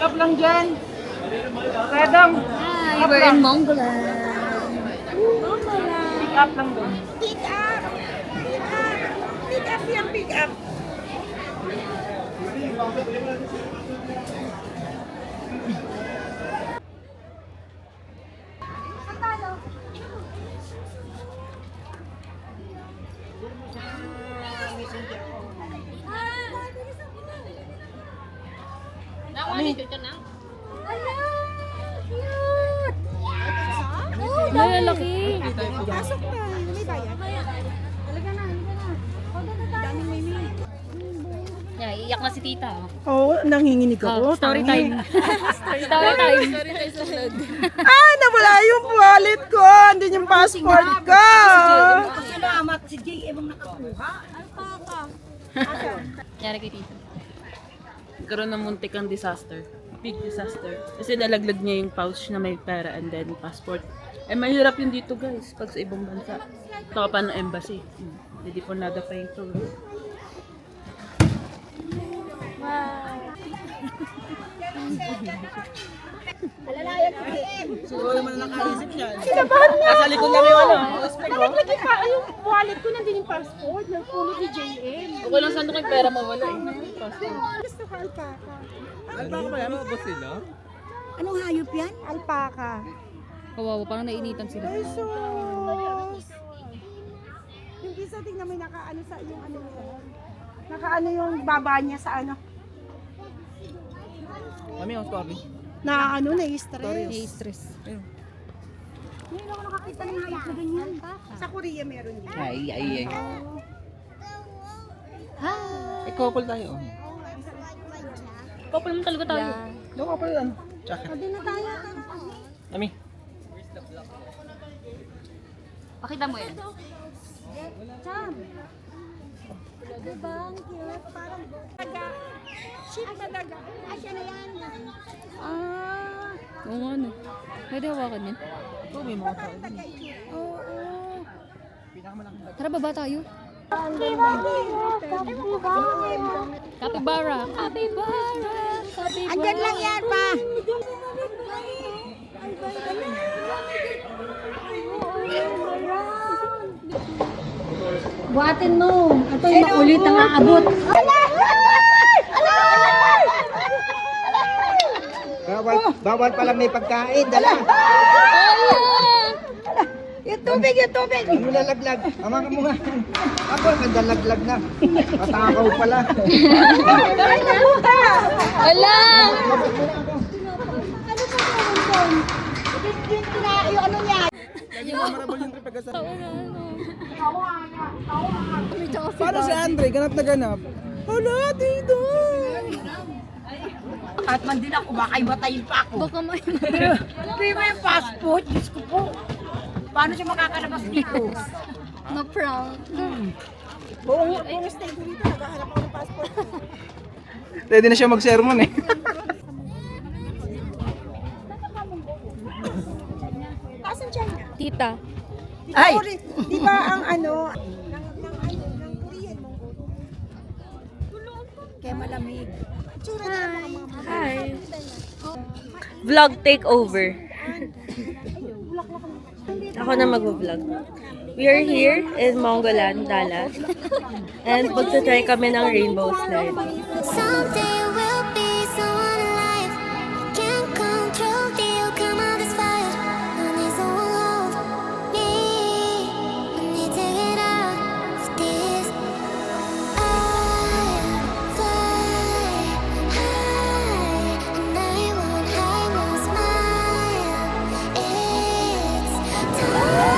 up lang dyan. Redang. Hi, we're in Mongoland. Pick up lang doon. Pick up! Pick up! Pick up yan, pick up! Lalaki. Pasok na, may bayad. Talaga na. Daming may may. Yeah, iyak na si tita. Oo, nanginginig Oh, story time. Story time. Nawala yung wallet ko. Andun yung passport ko. Salamat si JM ang nakakuha. Yari kay tita. Nagkaroon ng muntikang disaster. Big disaster. Kasi nalaglag niya yung pouch na may pera and then passport. Eh, mahirap yun dito guys, pag sa ibang bansa. Ito ka pa ng embassy. Hindi po nada pa yung tour. Siguro naman na nakaisip niya. Kinabahan na. Nasa likod lang yung ano. Nalaglag yung wallet ko, nandun yung passport. Nagpulot ni JM. Okay lang saan kung pera mawala eh. Passport. Gusto ko alpaka. Alpaka ba yan? Mga sila? Anong hayop yan? Alpaka. Kawawa, parang nainitan sila. Ay, sus. Yung isa, tingnan mo yung nakaano sa yung ano yun. Nakaano yung baba niya sa ano. Mami, ang story. Na ano, na-stress. Na-stress. Ngayon ako nakakita ng hayop na ganyan. Sa Korea meron din. Ay. Hi. Couple tayo. Couple naman talaga tayo. Yung couple yan. Tsaka. Pwede na tayo. Mami. Pakita mo yan. Cham. Diba? Ang cute. Parang daga. Sheep na daga. Asya na yan. Oo nga no. Pwede hawakan yan. Ito, may mga tao. Oo. Pinakamalaki. Tara, baba tayo. Capybara. Capybara. Andyan lang yan pa. Buhatin mo. Ito yung makulit ang aabot. Bawal pala may pagkain. Dala. Yung tubig, yung tubig. Ano lalaglag? Amakan mo nga. Ako, nagdalaglag na. Matakaw pala. Ay, nabuka. Ala! Yung ano niya. Paano si Andre? Ganap na ganap. Hala, dito. At man din ako, baka ibatayin pa ako. Baka may... Hindi mo yung passport, Diyos ko po. Paano siya makakalabas dito? Na-prank. Buong stay ko dito, naghahanap ako ng passport. Ready na siya mag-sermon eh. Asan siya niya? Tita. Ay! Di ba ang ano, ng Korean mong kaya malamig. Tsura na mga Hi. Vlog takeover. Ako na mag-vlog. We are here in Mongoland, Dallas. And magta-try kami ng rainbow slide. Someday we'll be someone alive. Can't control the outcome of this fight. No need someone hold me. I need to get out of this. I fly high, and I won't hide no smile. It's time.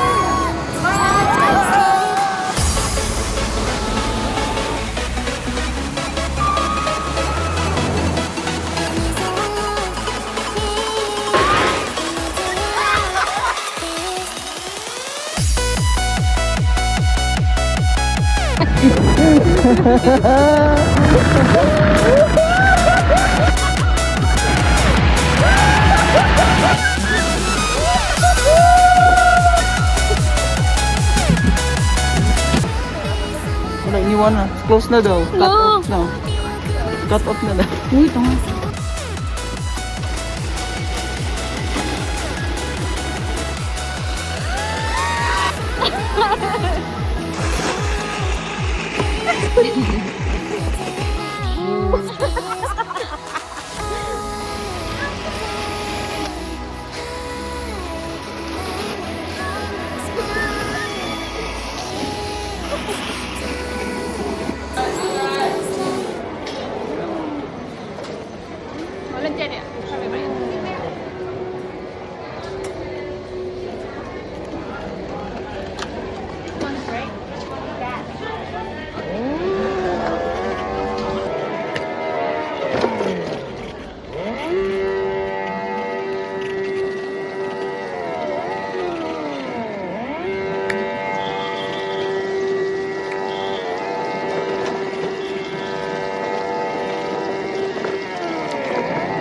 Wala, iniwan na. Close na daw. Cut off na. Cut off na daw. Uy, tanga.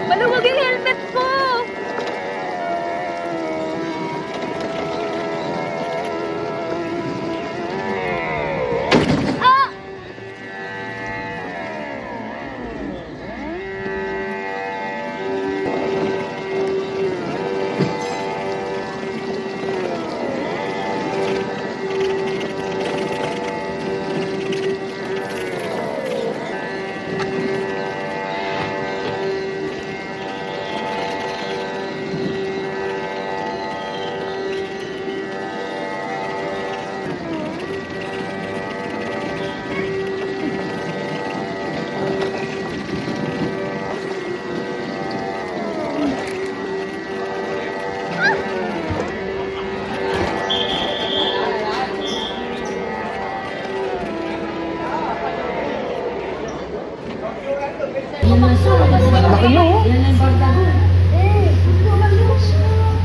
Maluwag yung helmet ko! Ah!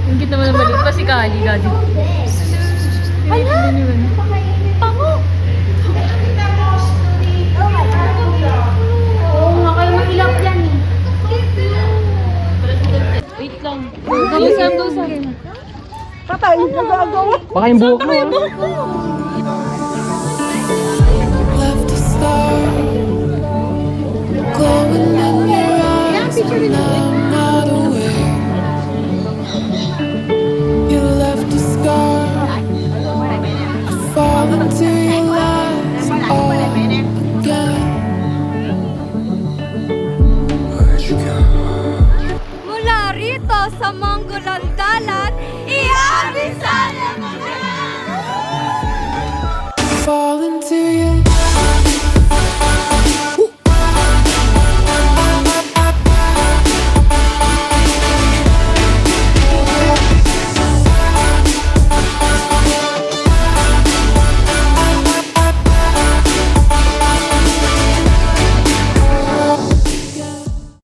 Yung kita mo naman pa si Kali, Daddy. Wait lang. Go, Sam, go, Sam. Baka yung buhok mo. Left a star glowing in your eyes when I'm not aware. You left a scar. I fall into your lies all again. Where'd you go? Mula rito sa Monggolan Dalat, iabisa na mga! Fall into your